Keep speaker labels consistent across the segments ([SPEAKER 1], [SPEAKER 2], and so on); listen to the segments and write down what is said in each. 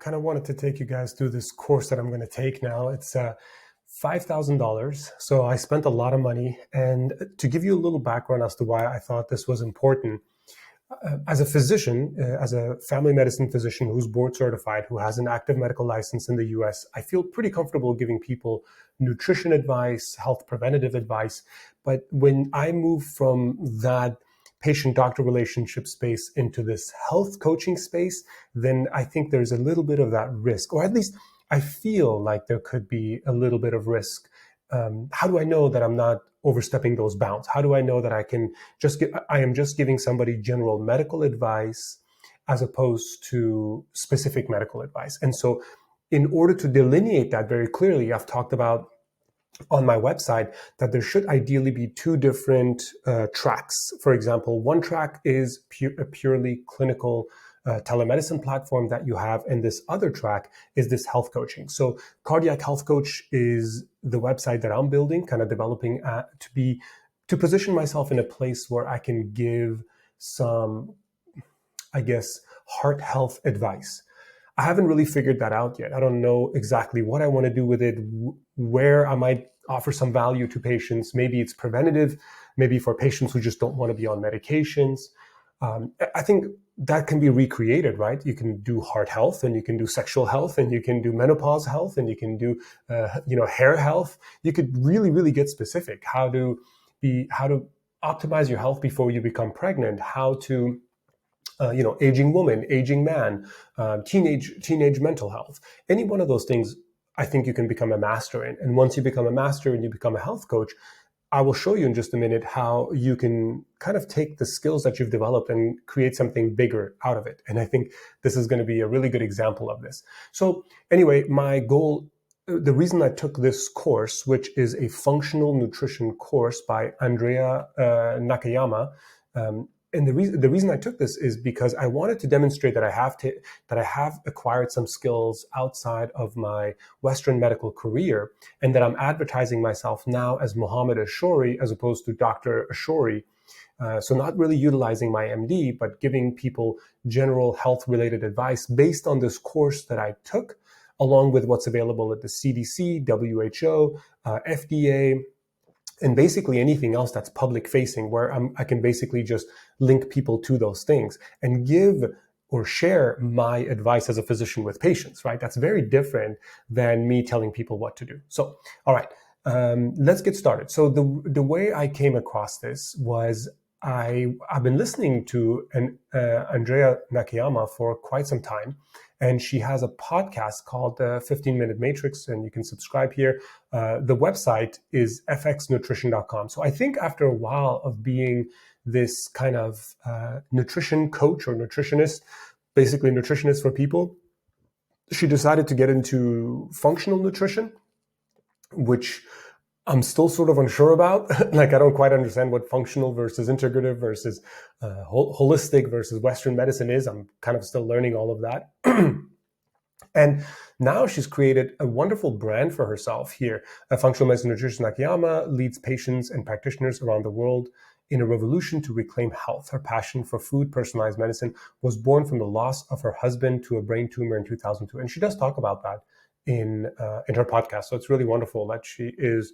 [SPEAKER 1] kind of wanted to take you guys through this course that I'm going to take now. It's $5,000. So I spent a lot of money. And to give you a little background as to why I thought this was important, as a physician, as a family medicine physician who's board certified, who has an active medical license in the US, I feel pretty comfortable giving people nutrition advice, health preventative advice. But when I move from that patient-doctor relationship space into this health coaching space, then I think there's a little bit of that risk, or at least I feel like there could be a little bit of risk. How do I know that I'm not overstepping those bounds? How do I know that I am just giving somebody general medical advice as opposed to specific medical advice? And so in order to delineate that very clearly, I've talked about on my website that there should ideally be two different tracks. For example, one track is a purely clinical telemedicine platform that you have, and this other track is this health coaching. So Cardiac Health Coach is the website that I'm building, kind of developing to position myself in a place where I can give some, I guess, heart health advice. I haven't really figured that out yet. I don't know exactly what I want to do with it, where I might offer some value to patients. Maybe it's preventative, maybe for patients who just don't want to be on medications. I think that can be recreated, right? You can do heart health, and you can do sexual health, and you can do menopause health, and you can do, hair health. You could really, really get specific. How to optimize your health before you become pregnant. How to aging woman, aging man, teenage mental health. Any one of those things, I think you can become a master in. And once you become a master and you become a health coach, I will show you in just a minute how you can kind of take the skills that you've developed and create something bigger out of it. And I think this is going to be a really good example of this. So anyway, my goal, the reason I took this course, which is a functional nutrition course by Andrea Nakayama, and the reason I took this is because I wanted to demonstrate that I have acquired some skills outside of my Western medical career, and that I'm advertising myself now as Mohammed Ashori as opposed to Dr. Ashori. So not really utilizing my MD, but giving people general health-related advice based on this course that I took, along with what's available at the CDC, WHO, FDA, and basically anything else that's public facing, where I can basically just link people to those things and give or share my advice as a physician with patients, right? That's very different than me telling people what to do. So, all right, let's get started. So the way I came across this was I've been listening to Andrea Nakayama for quite some time, and she has a podcast called 15-Minute Matrix, and you can subscribe here. The website is fxnutrition.com. So I think after a while of being this kind of nutrition coach or nutritionist, basically nutritionist for people, she decided to get into functional nutrition, which I'm still sort of unsure about. Like, I don't quite understand what functional versus integrative versus holistic versus Western medicine is. I'm kind of still learning all of that. And now she's created a wonderful brand for herself here. A functional medicine nutritionist Nakayama leads patients and practitioners around the world in a revolution to reclaim health. Her passion for food, personalized medicine was born from the loss of her husband to a brain tumor in 2002. And she does talk about that in her podcast. So it's really wonderful that she is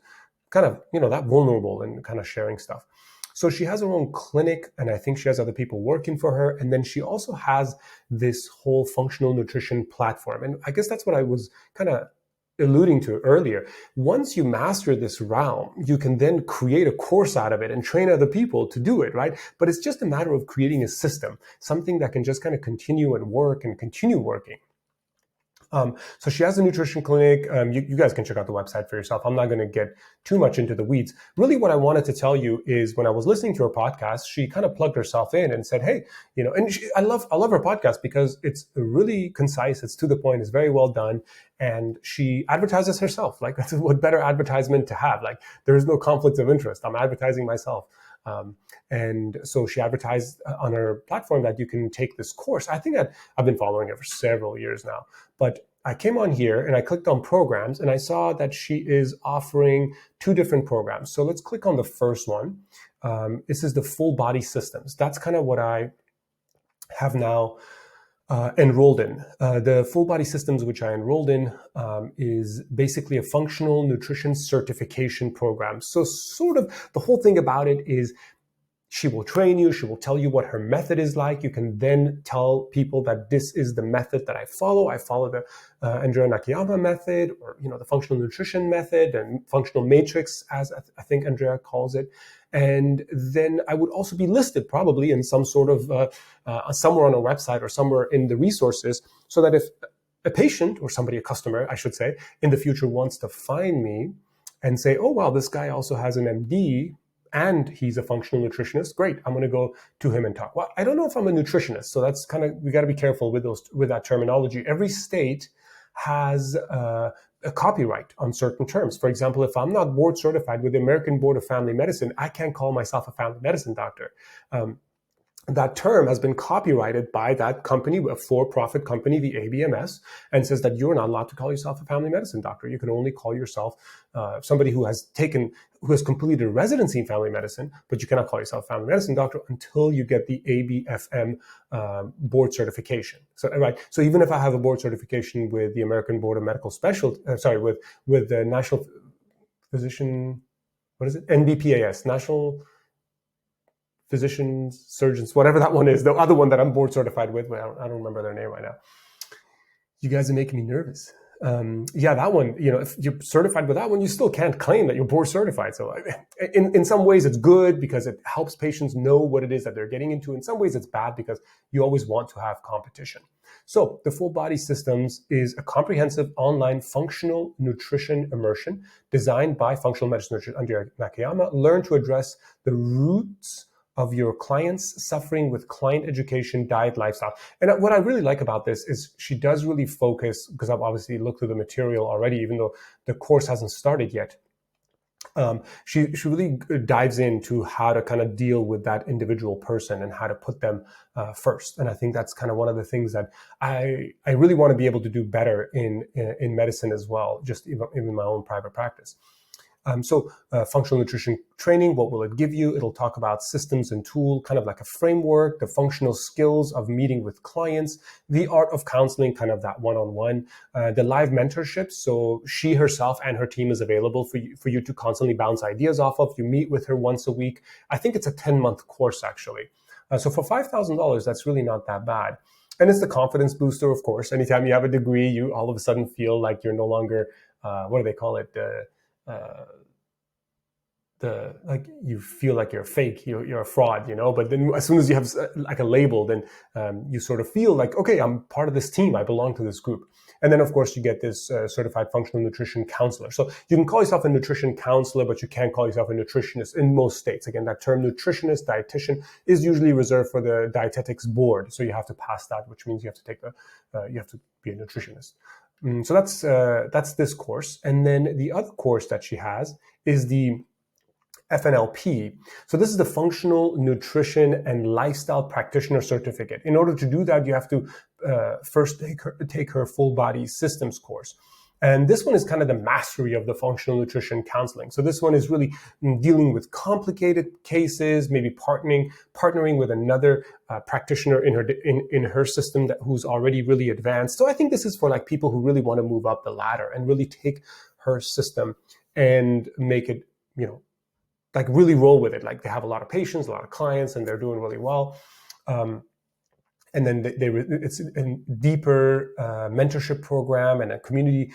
[SPEAKER 1] kind of, that vulnerable and kind of sharing stuff. So she has her own clinic, and I think she has other people working for her. And then she also has this whole functional nutrition platform. And I guess that's what I was kind of alluding to earlier. Once you master this realm, you can then create a course out of it and train other people to do it, right? But it's just a matter of creating a system, something that can just kind of continue and work and continue working. So she has a nutrition clinic. You guys can check out the website for yourself. I'm not going to get too much into the weeds. Really, what I wanted to tell you is when I was listening to her podcast, she kind of plugged herself in and said, hey, and I love her podcast because it's really concise. It's to the point. It's very well done. And she advertises herself. Like, that's what better advertisement to have. Like, there is no conflict of interest. I'm advertising myself. And so she advertised on her platform that you can take this course. I think I've been following her for several years now, but I came on here and I clicked on programs and I saw that she is offering 2 different programs. So let's click on the first one. This is the full body systems. That's kind of what I have now enrolled in. The full body systems which I enrolled in is basically a functional nutrition certification program. So sort of the whole thing about it is she will train you. She will tell you what her method is like. You can then tell people that this is the method that I follow. I follow the Andrea Nakayama method, or the functional nutrition method and functional matrix, as I think Andrea calls it. And then I would also be listed probably in some sort of somewhere on a website or somewhere in the resources, so that if a patient or somebody, a customer, I should say, in the future wants to find me and say, oh, wow, this guy also has an MD and he's a functional nutritionist. Great, I'm going to go to him and talk. Well, I don't know if I'm a nutritionist, so that's we got to be careful with that terminology. Every state has a copyright on certain terms. For example, if I'm not board certified with the American Board of Family Medicine, I can't call myself a family medicine doctor. That term has been copyrighted by that company, a for-profit company, the ABMS, and says that you're not allowed to call yourself a family medicine doctor. You can only call yourself somebody who has completed a residency in family medicine, but you cannot call yourself a family medicine doctor until you get the ABFM board certification. So even if I have a board certification with the American Board of Medical Specialty, with the National Physician, NBPAS, National Physicians, Surgeons, whatever that one is, the other one that I'm board certified with, I don't remember their name right now. You guys are making me nervous. That one, if you're certified with that one, you still can't claim that you're board certified. So in some ways it's good because it helps patients know what it is that they're getting into. In some ways it's bad because you always want to have competition. So the Full Body Systems is a comprehensive online functional nutrition immersion designed by functional medicine nutritionist Andrea Nakayama. Learn to address the roots of your clients suffering with client education, diet, lifestyle. And what I really like about this is she does really focus, because I've obviously looked through the material already, even though the course hasn't started yet. She really dives into how to kind of deal with that individual person and how to put them first. And I think that's kind of one of the things that I really want to be able to do better in medicine as well, just even in my own private practice. Functional nutrition training, what will it give you? It'll talk about systems and tool, kind of like a framework, the functional skills of meeting with clients, the art of counseling, kind of that one-on-one, the live mentorship. So she herself and her team is available for you to constantly bounce ideas off of. You meet with her once a week. I think it's a 10-month course, actually. So for $5,000, that's really not that bad. And it's the confidence booster, of course. Anytime you have a degree, you all of a sudden feel like you're no longer, what do they call it? You feel like you're fake, you're a fraud, but then as soon as you have like a label, then you sort of feel like, okay, I'm part of this team, I belong to this group. And then of course you get this certified functional nutrition counselor. So you can call yourself a nutrition counselor, but you can't call yourself a nutritionist in most states. Again, that term nutritionist, dietitian is usually reserved for the dietetics board. So you have to pass that, which means you have to take you have to be a nutritionist. So that's this course. And then the other course that she has is the FNLP. So this is the Functional Nutrition and Lifestyle Practitioner Certificate. In order to do that, you have to first take her Full Body Systems course. And this one is kind of the mastery of the functional nutrition counseling. So this one is really dealing with complicated cases, maybe partnering with another practitioner in her system who's already really advanced. So I think this is for like people who really want to move up the ladder and really take her system and make it, like really roll with it. Like they have a lot of patients, a lot of clients, and they're doing really well. And then it's a deeper mentorship program and a community,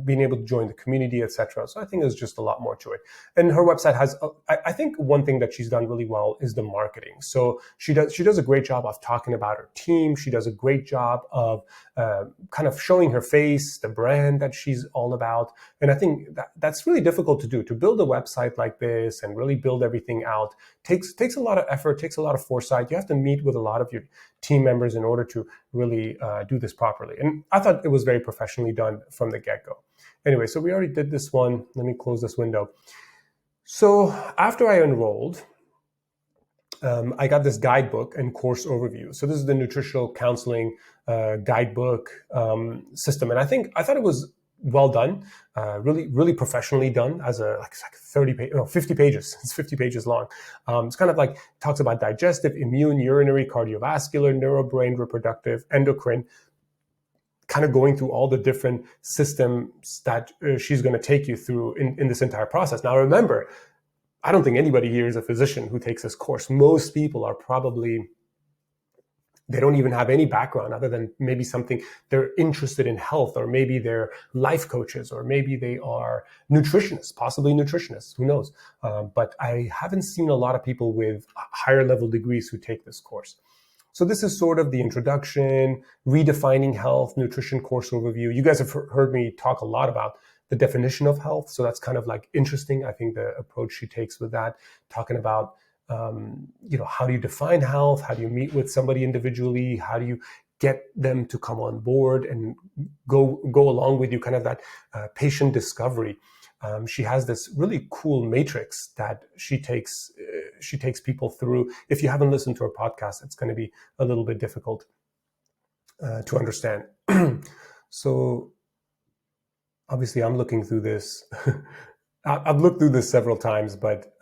[SPEAKER 1] being able to join the community, etc. So I think there's just a lot more to it. And her website has, I think one thing that she's done really well is the marketing. So she does a great job of talking about her team. She does a great job of kind of showing her face, the brand that she's all about. And I think that's really difficult to do. To build a website like this and really build everything out takes a lot of effort, takes a lot of foresight. You have to meet with a lot of your team members in order to really do this properly. And I thought it was very professionally done from the get-go. Anyway, so we already did this one. Let me close this window. So after I enrolled, I got this guidebook and course overview. So this is the nutritional counseling guidebook system. And I thought it was well done, really professionally done as a like 50 pages. It's 50 pages long. It's kind of like talks about digestive, immune, urinary, cardiovascular, neurobrain, reproductive, endocrine, kind of going through all the different systems that she's going to take you through in this entire process. Now, remember, I don't think anybody here is a physician who takes this course. Most people are probably, they don't even have any background other than maybe something they're interested in health, or maybe they're life coaches, or maybe they are nutritionists, possibly nutritionists, who knows? But I haven't seen a lot of people with higher level degrees who take this course. So this is sort of the introduction, redefining health, nutrition course overview. You guys have heard me talk a lot about the definition of health. So that's kind of like interesting. I think the approach she takes with that, talking about, how do you define health? How do you meet with somebody individually? How do you get them to come on board and go along with you, kind of that patient discovery. She has this really cool matrix that she takes people through. If you haven't listened to her podcast, it's going to be a little bit difficult to understand. So obviously I'm looking through this. I've looked through this several times, but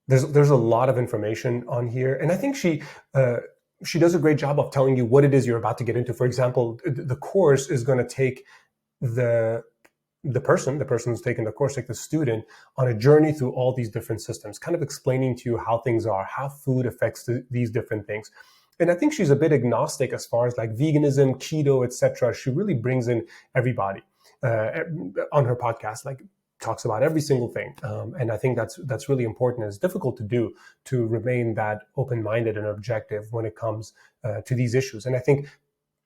[SPEAKER 1] there's a lot of information on here. And I think she does a great job of telling you what it is you're about to get into. For example, the course is going to take the person who's taking the course, take the student on a journey through all these different systems, kind of explaining to you how things are, how food affects these different things. And I think she's a bit agnostic as far as like veganism, keto, etc. She really brings in everybody on her podcast, like talks about every single thing. And I think that's really important. It's difficult to do, to remain that open-minded and objective when it comes to these issues. And I think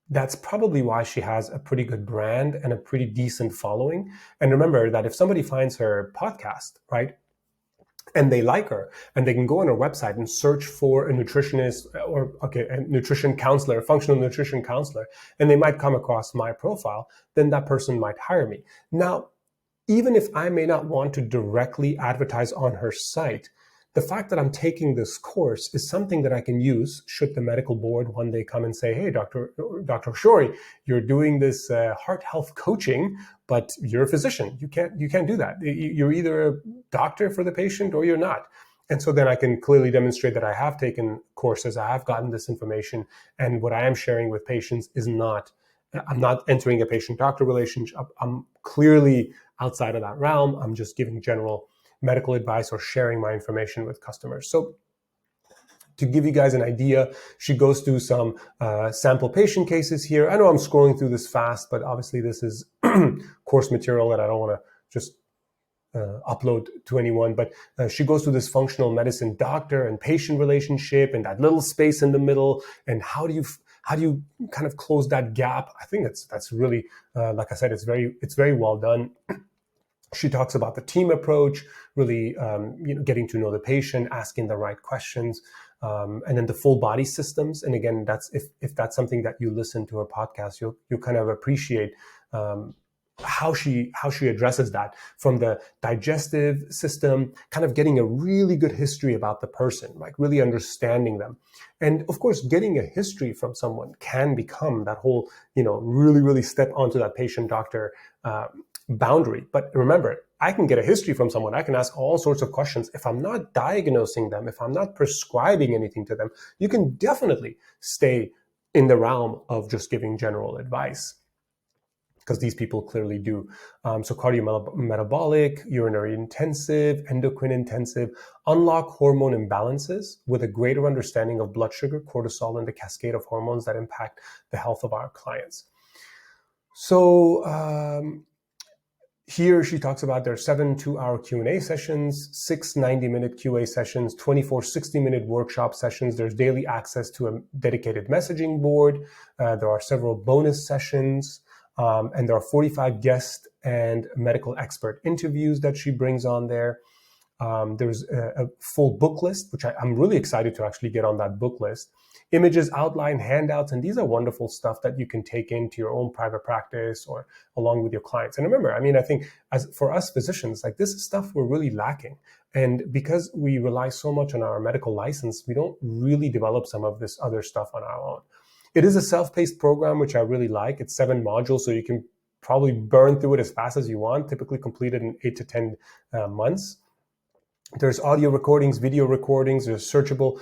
[SPEAKER 1] that's probably why she has a pretty good brand and a pretty decent following. And remember that if somebody finds her podcast, right, and they like her, and they can go on her website and search for a nutritionist or a nutrition counselor, a functional nutrition counselor, and they might come across my profile, then that person might hire me. Now, even if I may not want to directly advertise on her site, the fact that I'm taking this course is something that I can use should the medical board one day come and say, hey, Dr. Shori, you're doing this heart health coaching, but you're a physician. You can't do that. You're either a doctor for the patient or you're not. And so then I can clearly demonstrate that I have taken courses, I have gotten this information, and what I am sharing with patients is I'm not entering a patient-doctor relationship. I'm clearly outside of that realm. I'm just giving general medical advice or sharing my information with customers. So to give you guys an idea, she goes through some sample patient cases here. I know I'm scrolling through this fast, but obviously this is course material that I don't want to just upload to anyone. But she goes through this functional medicine doctor and patient relationship and that little space in the middle, and how do you kind of close that gap? I think that's really, like I said, it's very well done. She talks about the team approach, really getting to know the patient, asking the right questions, and then the full body systems. And again, that's if that's something that you listen to her podcast, you'll kind of appreciate how she addresses that, from the digestive system, kind of getting a really good history about the person, like really understanding them. And of course, getting a history from someone can become that whole, really step onto that patient-doctor boundary. But remember, I can get a history from someone. I can ask all sorts of questions. If I'm not diagnosing them, if I'm not prescribing anything to them, you can definitely stay in the realm of just giving general advice, because these people clearly do. So cardiometabolic, urinary intensive, endocrine intensive, unlock hormone imbalances with a greater understanding of blood sugar, cortisol, and the cascade of hormones that impact the health of our clients. So here she talks about their 7 2-hour Q&A sessions, 6 90-minute QA sessions, 24 60-minute workshop sessions. There's daily access to a dedicated messaging board. There are several bonus sessions. And there are 45 guest and medical expert interviews that she brings on there. There's a full book list, which I'm really excited to actually get on that book list. Images, outline, handouts, and these are wonderful stuff that you can take into your own private practice or along with your clients. And remember, I think for us physicians, like, this is stuff we're really lacking. And because we rely so much on our medical license, we don't really develop some of this other stuff on our own. It is a self-paced program, which I really like. It's 7 modules, so you can probably burn through it as fast as you want, typically completed in 8 to 10 months. There's audio recordings, video recordings, there's searchable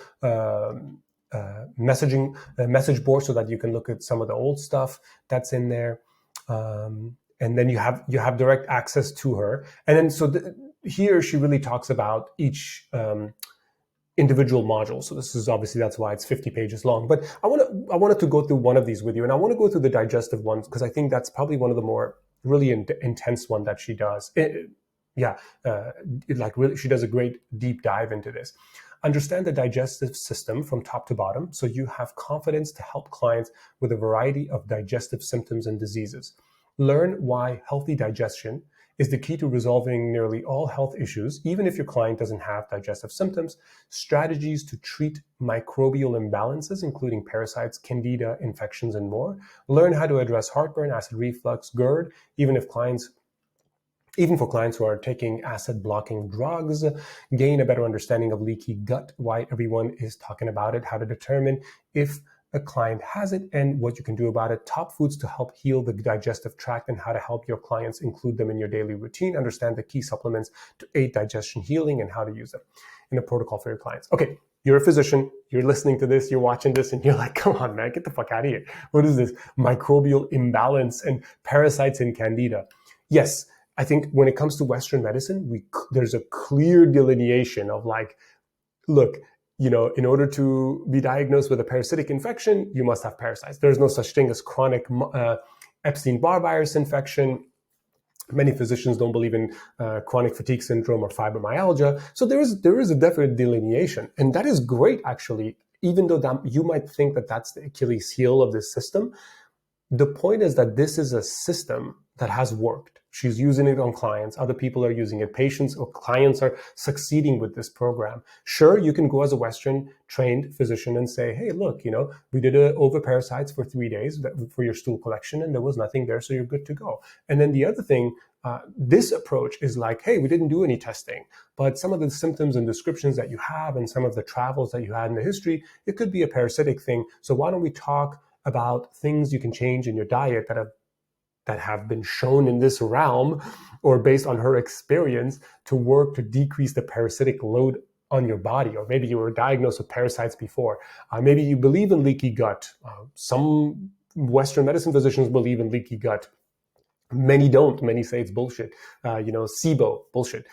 [SPEAKER 1] message board so that you can look at some of the old stuff that's in there. And then you have direct access to her. And then here she really talks about each individual module. So this is obviously, that's why it's 50 pages long. But I wanted to go through one of these with you, and I want to go through the digestive ones because I think that's probably one of the more really intense one that she does. She does a great deep dive into this. Understand the digestive system from top to bottom so you have confidence to help clients with a variety of digestive symptoms and diseases. Learn why healthy digestion is the key to resolving nearly all health issues, even if your client doesn't have digestive symptoms. Strategies to treat microbial imbalances, including parasites, candida, infections, and more. Learn how to address heartburn, acid reflux, GERD, even for clients who are taking acid-blocking drugs. Gain a better understanding of leaky gut, why everyone is talking about it, how to determine if a client has it and what you can do about it. Top foods to help heal the digestive tract and how to help your clients include them in your daily routine. Understand the key supplements to aid digestion healing and how to use them in a protocol for your clients. Okay, you're a physician, you're listening to this, you're watching this, and you're like, come on, man, get the fuck out of here. What is this? Microbial imbalance and parasites and candida. Yes, I think when it comes to Western medicine, there's a clear delineation of like, look, in order to be diagnosed with a parasitic infection, you must have parasites. There's no such thing as chronic Epstein-Barr virus infection. Many physicians don't believe in chronic fatigue syndrome or fibromyalgia. So there is a definite delineation. And that is great, actually, even though you might think that that's the Achilles heel of this system. The point is that this is a system that has worked. She's using it on clients. Other people are using it. Patients or clients are succeeding with this program. Sure, you can go as a Western trained physician and say, hey, look, we did oviparasites for 3 days for your stool collection and there was nothing there, so you're good to go. And then the other thing, this approach is like, hey, we didn't do any testing, but some of the symptoms and descriptions that you have and some of the travels that you had in the history, it could be a parasitic thing. So why don't we talk about things you can change in your diet that have been shown in this realm or based on her experience to work to decrease the parasitic load on your body. Or maybe you were diagnosed with parasites before. Maybe you believe in leaky gut. Some Western medicine physicians believe in leaky gut. Many don't. Many say it's bullshit. SIBO, bullshit.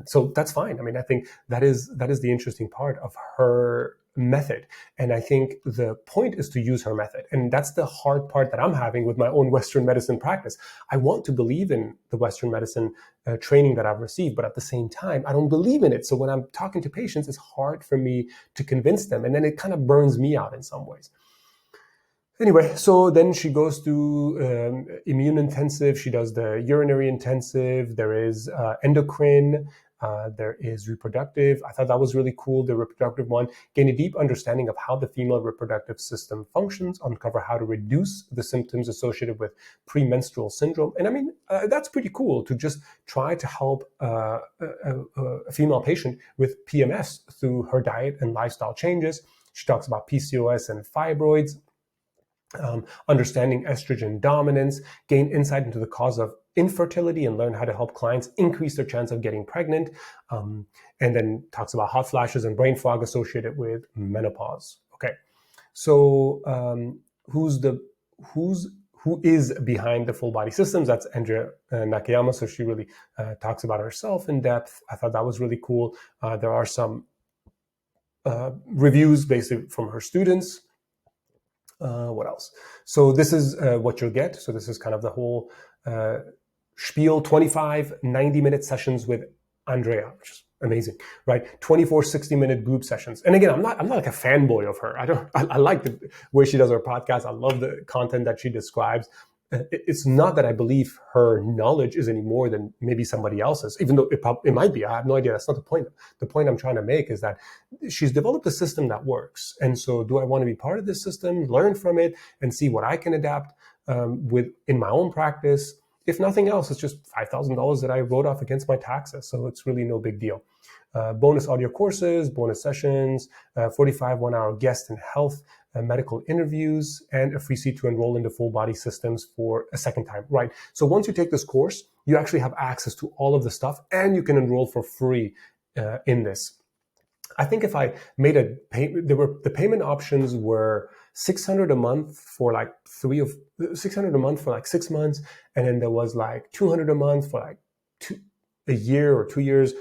[SPEAKER 1] So that's fine. I mean, I think that is the interesting part of her method. And I think the point is to use her method. And that's the hard part that I'm having with my own Western medicine practice. I want to believe in the Western medicine training that I've received, but at the same time, I don't believe in it. So when I'm talking to patients, it's hard for me to convince them. And then it kind of burns me out in some ways. Anyway, so then she goes to immune intensive. She does the urinary intensive. There is endocrine. There is reproductive. I thought that was really cool, the reproductive one. Gain a deep understanding of how the female reproductive system functions, uncover how to reduce the symptoms associated with premenstrual syndrome. And I mean, that's pretty cool to just try to help a female patient with PMS through her diet and lifestyle changes. She talks about PCOS and fibroids. Understanding estrogen dominance, gain insight into the cause of infertility and learn how to help clients increase their chance of getting pregnant. And then talks about hot flashes and brain fog associated with menopause. Okay, so who is behind the full body systems? That's Andrea Nakayama. So she really talks about herself in depth. I thought that was really cool. There are some reviews basically from her students. What else? So this is what you'll get. So this is kind of the whole spiel, 25 90-minute sessions with Andrea, which is amazing, right? 24 60-minute group sessions. And again, I'm not like a fanboy of her. I like the way she does her podcast. I love the content that she describes. It's not that I believe her knowledge is any more than maybe somebody else's, even though it might be. I have no idea. That's not the point. The point I'm trying to make is that she's developed a system that works. And so do I want to be part of this system, learn from it, and see what I can adapt in my own practice? If nothing else, it's just $5,000 that I wrote off against my taxes. So it's really no big deal. Bonus audio courses, bonus sessions, 45 one-hour guest and health medical interviews, and a free seat to enroll into full body systems for a second time, right? So once you take this course, you actually have access to all of the stuff, and you can enroll for free in this. I think if I made a payment, the payment options were 600 a month for like 600 a month for like 6 months, and then there was like 200 a month for like a year or 2 years.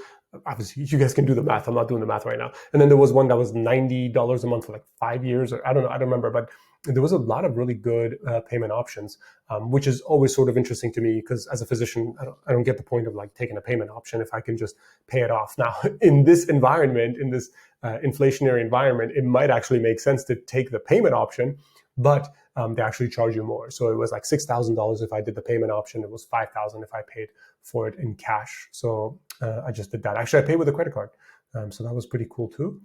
[SPEAKER 1] Obviously, you guys can do the math. I'm not doing the math right now. And then there was one that was $90 a month for like 5 years, or I don't know, I don't remember, but there was a lot of really good payment options, which is always sort of interesting to me because as a physician, I don't get the point of like taking a payment option if I can just pay it off. Now, in this environment, in this inflationary environment, it might actually make sense to take the payment option, but they actually charge you more. So it was like $6,000 if I did the payment option. It was $5,000 if I paid for it in cash. So I just did that. Actually, I paid with a credit card. So that was pretty cool too.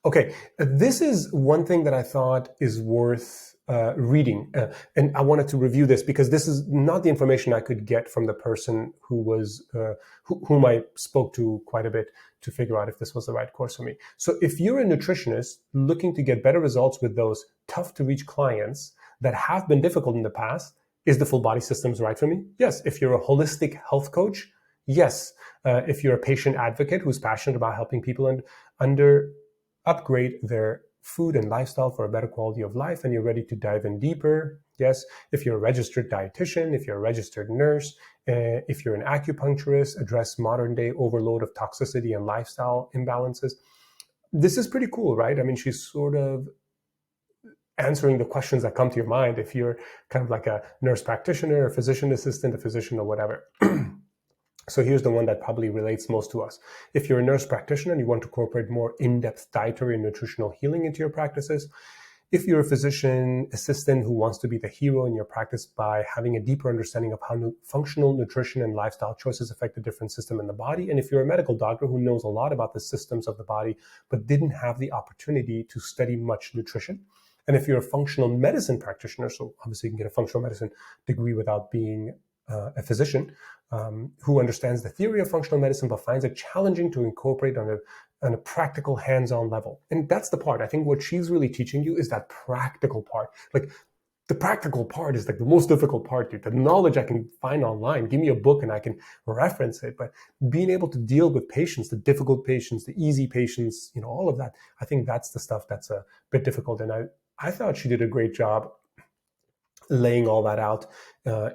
[SPEAKER 1] Okay, this is one thing that I thought is worth reading. And I wanted to review this because this is not the information I could get from the person whom I spoke to quite a bit to figure out if this was the right course for me. So if you're a nutritionist looking to get better results with those tough to reach clients that have been difficult in the past, is the full body systems right for me? Yes. If you're a holistic health coach, yes. If you're a patient advocate who's passionate about helping people upgrade their food and lifestyle for a better quality of life, and you're ready to dive in deeper, yes. If you're a registered dietitian, if you're a registered nurse, if you're an acupuncturist, address modern day overload of toxicity and lifestyle imbalances, this is pretty cool, right? I mean, she's sort of answering the questions that come to your mind if you're kind of like a nurse practitioner, a physician assistant, a physician, or whatever. So here's the one that probably relates most to us. If you're a nurse practitioner and you want to incorporate more in-depth dietary and nutritional healing into your practices, if you're a physician assistant who wants to be the hero in your practice by having a deeper understanding of how functional nutrition and lifestyle choices affect the different system in the body, and if you're a medical doctor who knows a lot about the systems of the body but didn't have the opportunity to study much nutrition, and if you're a functional medicine practitioner, so obviously you can get a functional medicine degree without being a physician, who understands the theory of functional medicine but finds it challenging to incorporate on a practical hands-on level. And that's the part. I think what she's really teaching you is that practical part. Like the practical part is like the most difficult part, dude. The knowledge I can find online, give me a book and I can reference it. But being able to deal with patients, the difficult patients, the easy patients, all of that, I think that's the stuff that's a bit difficult. And I thought she did a great job laying all that out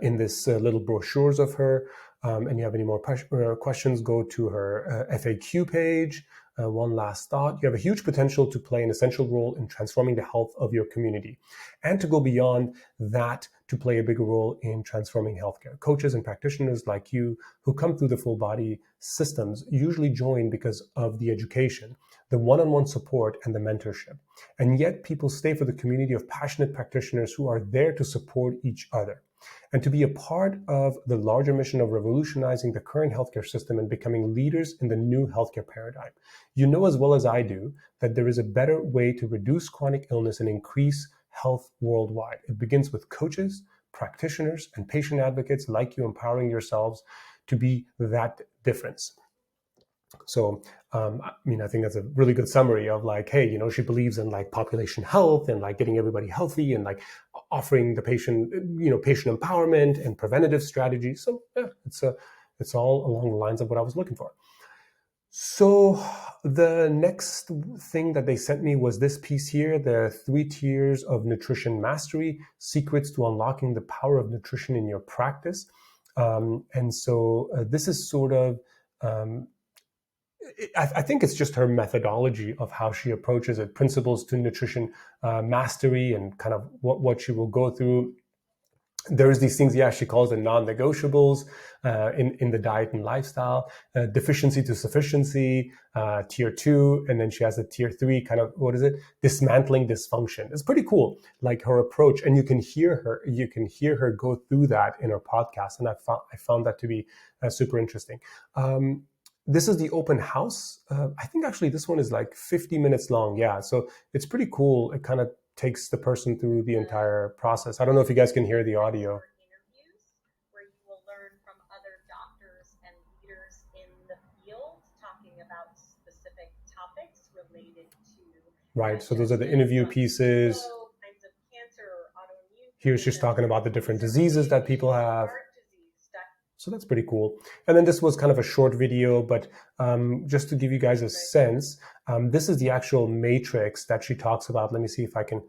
[SPEAKER 1] in this little brochures of her. And you have any more questions, go to her FAQ page. One last thought. You have a huge potential to play an essential role in transforming the health of your community, and to go beyond that to play a bigger role in transforming healthcare. Coaches and practitioners like you who come through the full body systems usually join because of the education, the one-on-one support, and the mentorship. And yet people stay for the community of passionate practitioners who are there to support each other, and to be a part of the larger mission of revolutionizing the current healthcare system and becoming leaders in the new healthcare paradigm. You know as well as I do that there is a better way to reduce chronic illness and increase health worldwide. It begins with coaches, practitioners, and patient advocates like you empowering yourselves to be that difference. So, I think that's a really good summary of like, hey, she believes in like population health and like getting everybody healthy and like offering the patient, patient empowerment and preventative strategies. So yeah, it's all along the lines of what I was looking for. So the next thing that they sent me was this piece here, the 3 tiers of nutrition mastery, secrets to unlocking the power of nutrition in your practice. And so this is sort of, I think it's just her methodology of how she approaches it, principles to nutrition mastery, and kind of what she will go through. There's these things, she calls it non-negotiables in the diet and lifestyle, deficiency to sufficiency, tier 2, and then she has a tier 3, kind of, dismantling dysfunction. It's pretty cool, like her approach, and you can hear her go through that in her podcast, and I found that to be super interesting. This is the open house. I think actually this one is like 50 minutes long. Yeah, so it's pretty cool. It kind of takes the person through the entire process. I don't know if you guys can hear the audio.
[SPEAKER 2] Interviews where you will learn from other doctors and leaders in the field talking about specific topics related to
[SPEAKER 1] Right. So those are the interview pieces.
[SPEAKER 2] All kinds of cancer or autoimmune.
[SPEAKER 1] Here she's talking about the different diseases that people have.
[SPEAKER 2] Heart disease,
[SPEAKER 1] So that's pretty cool. And then this was kind of a short video, but just to give you guys a sense, this is the actual matrix that she talks about. Let me see if I can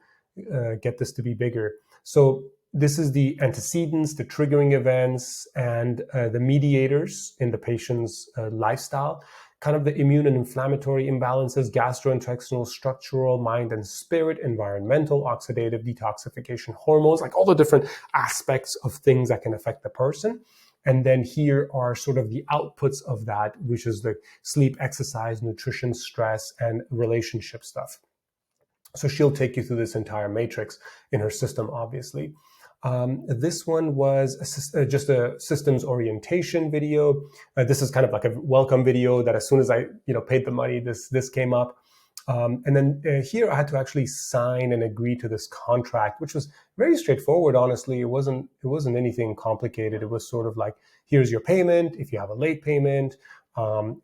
[SPEAKER 1] get this to be bigger. So this is the antecedents, the triggering events, and the mediators in the patient's lifestyle, kind of the immune and inflammatory imbalances, gastrointestinal, structural, mind and spirit, environmental, oxidative, detoxification, hormones, like all the different aspects of things that can affect the person. And then here are sort of the outputs of that, which is the sleep, exercise, nutrition, stress, and relationship stuff. So she'll take you through this entire matrix in her system, obviously. This one was just a systems orientation video. This is kind of like a welcome video that as soon as I paid the money, this came up. And then here I had to actually sign and agree to this contract, which was very straightforward. Honestly, it wasn't anything complicated. It was sort of like, here's your payment. If you have a late payment, and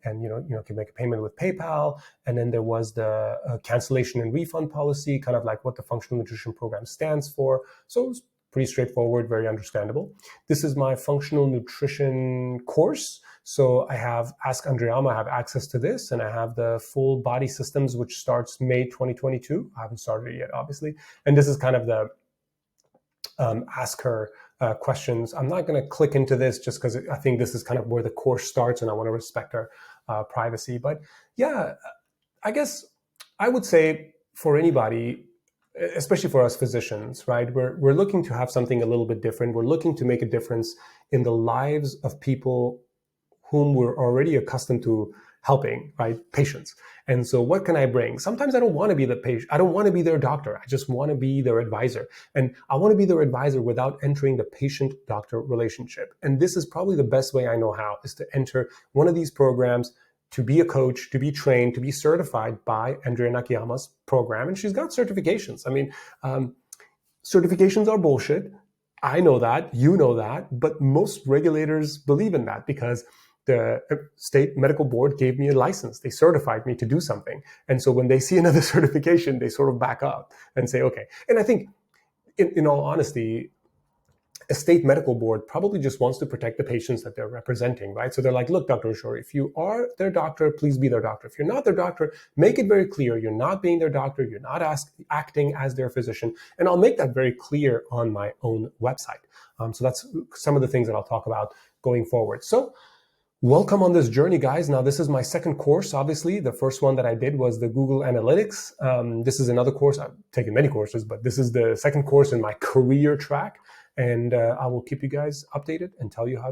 [SPEAKER 1] can make a payment with PayPal. And then there was the cancellation and refund policy, kind of like what the functional nutrition program stands for. So it was pretty straightforward, very understandable. This is my functional nutrition course. So I have Ask Andreama, I have access to this, and I have the full body systems, which starts May 2022. I haven't started it yet, obviously. And this is kind of the ask her questions. I'm not going to click into this just because I think this is kind of where the course starts and I want to respect her privacy. But yeah, I guess I would say for anybody, especially for us physicians, right? We're looking to have something a little bit different. We're looking to make a difference in the lives of people whom we're already accustomed to helping, right? Patients. And so what can I bring? Sometimes I don't want to be the patient. I don't want to be their doctor. I just want to be their advisor. And I want to be their advisor without entering the patient-doctor relationship. And this is probably the best way I know how, is to enter one of these programs, to be a coach, to be trained, to be certified by Andrea Nakayama's program. And she's got certifications. I mean, certifications are bullshit. I know that, you know that, but most regulators believe in that because the state medical board gave me a license. They certified me to do something. And so when they see another certification, they sort of back up and say, okay. And I think in all honesty, a state medical board probably just wants to protect the patients that they're representing, right? So they're like, look, Dr. Ashore, if you are their doctor, please be their doctor. If you're not their doctor, make it very clear you're not being their doctor, you're not acting as their physician. And I'll make that very clear on my own website. So that's some of the things that I'll talk about going forward. So welcome on this journey, guys. Now, this is my second course, obviously. The first one that I did was the Google Analytics. This is another course. I've taken many courses, but this is the second course in my career track. And I will keep you guys updated and tell you how it goes.